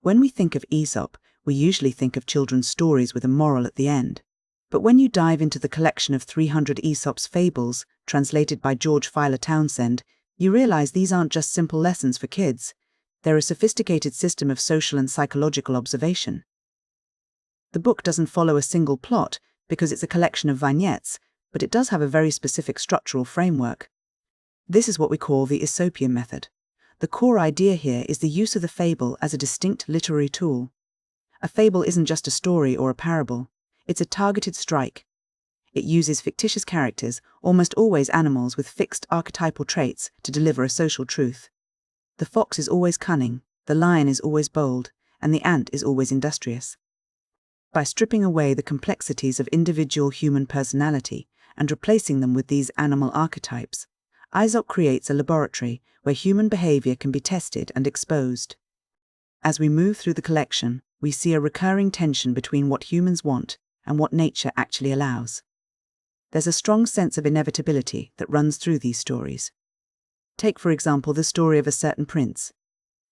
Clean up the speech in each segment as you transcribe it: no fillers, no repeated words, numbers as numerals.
When we think of Aesop, we usually think of children's stories with a moral at the end. But when you dive into the collection of 300 Aesop's Fables, translated by George Fyler Townsend, you realize these aren't just simple lessons for kids. They're a sophisticated system of social and psychological observation. The book doesn't follow a single plot because it's a collection of vignettes, but it does have a very specific structural framework. This is what we call the Aesopian method. The core idea here is the use of the fable as a distinct literary tool. A fable isn't just a story or a parable. It's a targeted strike. It uses fictitious characters, almost always animals with fixed archetypal traits, to deliver a social truth. The fox is always cunning, the lion is always bold, and the ant is always industrious. By stripping away the complexities of individual human personality and replacing them with these animal archetypes, Aesop creates a laboratory where human behaviour can be tested and exposed. As we move through the collection, we see a recurring tension between what humans want and what nature actually allows. There's a strong sense of inevitability that runs through these stories. Take, for example, the story of a certain prince.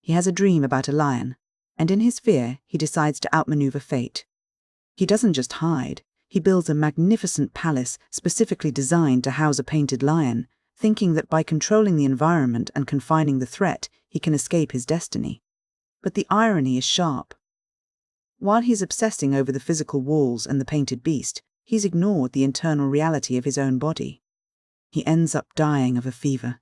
He has a dream about a lion, and in his fear, he decides to outmaneuver fate. He doesn't just hide, he builds a magnificent palace specifically designed to house a painted lion, thinking that by controlling the environment and confining the threat, he can escape his destiny. But the irony is sharp. While he's obsessing over the physical walls and the painted beast, he's ignored the internal reality of his own body. He ends up dying of a fever.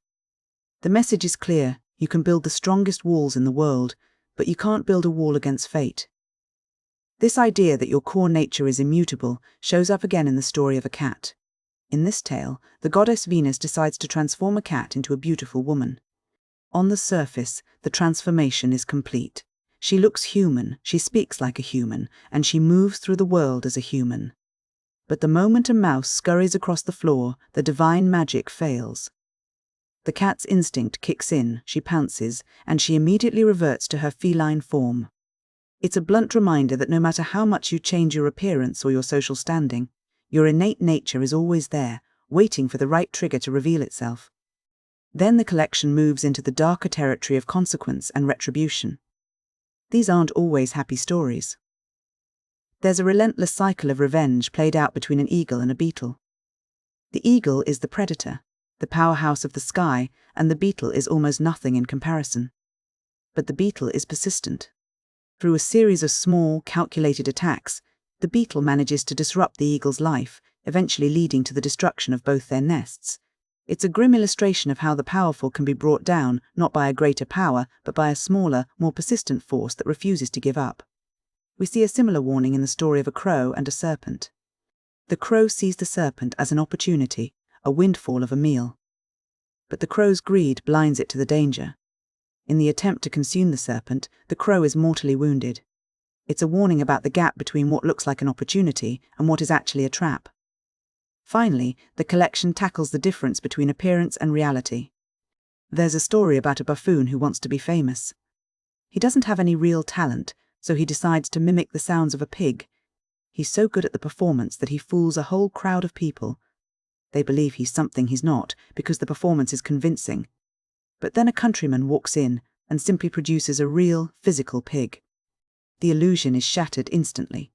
The message is clear: you can build the strongest walls in the world, but you can't build a wall against fate. This idea that your core nature is immutable shows up again in the story of a cat. In this tale, the goddess Venus decides to transform a cat into a beautiful woman. On the surface, the transformation is complete. She looks human, she speaks like a human, and she moves through the world as a human. But the moment a mouse scurries across the floor, the divine magic fails. The cat's instinct kicks in, she pounces, and she immediately reverts to her feline form. It's a blunt reminder that no matter how much you change your appearance or your social standing, your innate nature is always there, waiting for the right trigger to reveal itself. Then the collection moves into the darker territory of consequence and retribution. These aren't always happy stories. There's a relentless cycle of revenge played out between an eagle and a beetle. The eagle is the predator, the powerhouse of the sky, and the beetle is almost nothing in comparison. But the beetle is persistent. Through a series of small, calculated attacks, the beetle manages to disrupt the eagle's life, eventually leading to the destruction of both their nests. It's a grim illustration of how the powerful can be brought down, not by a greater power, but by a smaller, more persistent force that refuses to give up. We see a similar warning in the story of a crow and a serpent. The crow sees the serpent as an opportunity, a windfall of a meal. But the crow's greed blinds it to the danger. In the attempt to consume the serpent, the crow is mortally wounded. It's a warning about the gap between what looks like an opportunity and what is actually a trap. Finally, the collection tackles the difference between appearance and reality. There's a story about a buffoon who wants to be famous. He doesn't have any real talent, so he decides to mimic the sounds of a pig. He's so good at the performance that he fools a whole crowd of people. They believe he's something he's not because the performance is convincing. But then a countryman walks in and simply produces a real, physical pig. The illusion is shattered instantly.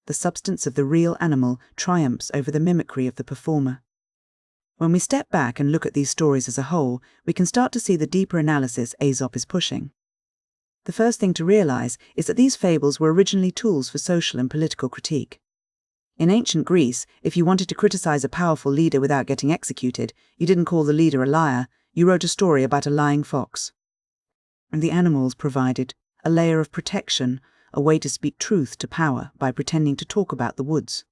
The substance of the real animal triumphs over the mimicry of the performer. When we step back and look at these stories as a whole, we can start to see the deeper analysis Aesop is pushing. The first thing to realize is that these fables were originally tools for social and political critique. In ancient Greece, if you wanted to criticize a powerful leader without getting executed, you didn't call the leader a liar, you wrote a story about a lying fox. And the animals provided a layer of protection, a way to speak truth to power by pretending to talk about the woods.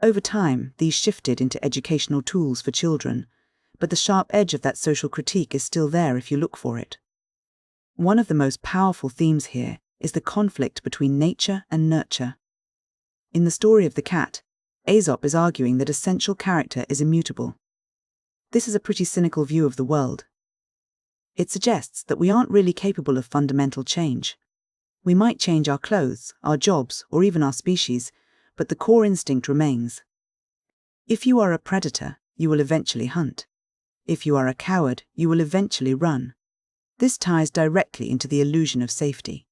Over time, these shifted into educational tools for children, but the sharp edge of that social critique is still there if you look for it. One of the most powerful themes here is the conflict between nature and nurture. In the story of the cat, Aesop is arguing that a central character is immutable. This is a pretty cynical view of the world. It suggests that we aren't really capable of fundamental change. We might change our clothes, our jobs, or even our species, but the core instinct remains. If you are a predator, you will eventually hunt. If you are a coward, you will eventually run. This ties directly into the illusion of safety.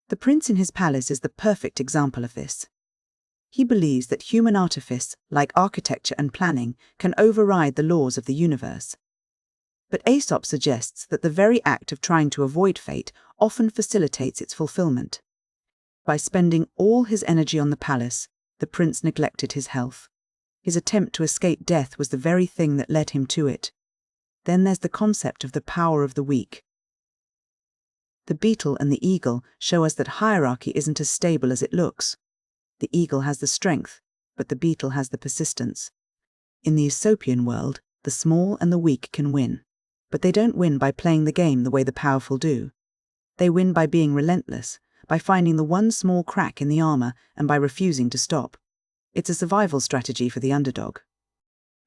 The prince in his palace is the perfect example of this. He believes that human artifice, like architecture and planning, can override the laws of the universe. But Aesop suggests that the very act of trying to avoid fate often facilitates its fulfillment. By spending all his energy on the palace, the prince neglected his health. His attempt to escape death was the very thing that led him to it. Then there's the concept of the power of the weak. The beetle and the eagle show us that hierarchy isn't as stable as it looks. The eagle has the strength, but the beetle has the persistence. In the Aesopian world, the small and the weak can win. But they don't win by playing the game the way the powerful do. They win by being relentless, by finding the one small crack in the armor and by refusing to stop. It's a survival strategy for the underdog.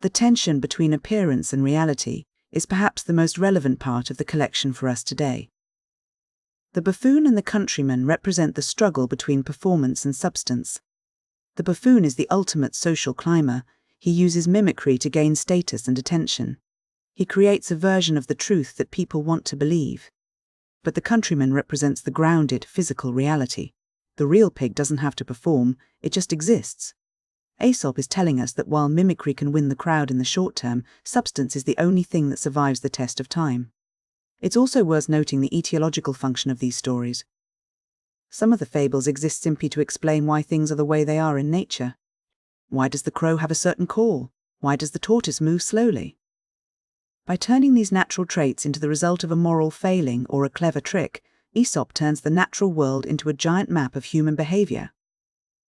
The tension between appearance and reality is perhaps the most relevant part of the collection for us today. The buffoon and the countryman represent the struggle between performance and substance. The buffoon is the ultimate social climber. He uses mimicry to gain status and attention. He creates a version of the truth that people want to believe. But the countryman represents the grounded, physical reality. The real pig doesn't have to perform, it just exists. Aesop is telling us that while mimicry can win the crowd in the short term, substance is the only thing that survives the test of time. It's also worth noting the etiological function of these stories. Some of the fables exist simply to explain why things are the way they are in nature. Why does the crow have a certain call? Why does the tortoise move slowly? By turning these natural traits into the result of a moral failing or a clever trick, Aesop turns the natural world into a giant map of human behaviour.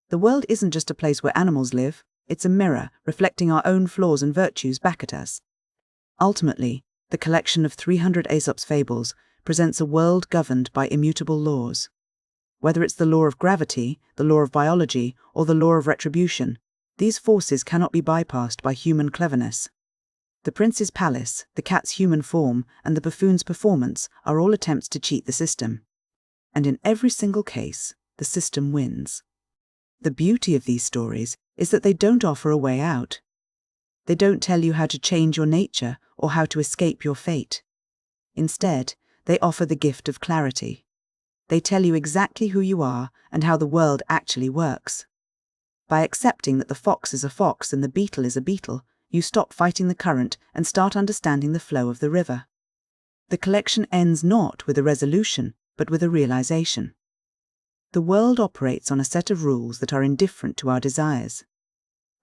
The world isn't just a place where animals live, it's a mirror reflecting our own flaws and virtues back at us. Ultimately, the collection of 300 Aesop's fables presents a world governed by immutable laws. Whether it's the law of gravity, the law of biology, or the law of retribution, these forces cannot be bypassed by human cleverness. The prince's palace, the cat's human form, and the buffoon's performance are all attempts to cheat the system. And in every single case, the system wins. The beauty of these stories is that they don't offer a way out. They don't tell you how to change your nature or how to escape your fate. Instead, they offer the gift of clarity. They tell you exactly who you are and how the world actually works. By accepting that the fox is a fox and the beetle is a beetle, you stop fighting the current and start understanding the flow of the river. The collection ends not with a resolution, but with a realization. The world operates on a set of rules that are indifferent to our desires.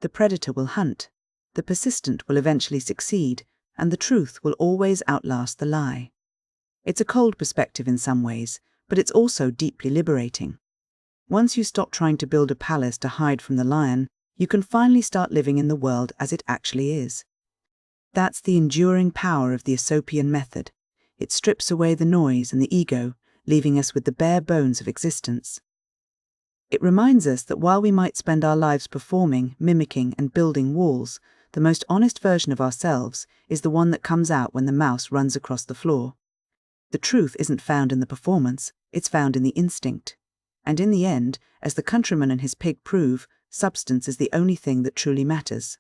The predator will hunt, the persistent will eventually succeed, and the truth will always outlast the lie. It's a cold perspective in some ways, but it's also deeply liberating. Once you stop trying to build a palace to hide from the lion, you can finally start living in the world as it actually is. That's the enduring power of the Aesopian method. It strips away the noise and the ego, leaving us with the bare bones of existence. It reminds us that while we might spend our lives performing, mimicking, and building walls, the most honest version of ourselves is the one that comes out when the mouse runs across the floor. The truth isn't found in the performance, it's found in the instinct. And in the end, as the countryman and his pig prove, substance is the only thing that truly matters.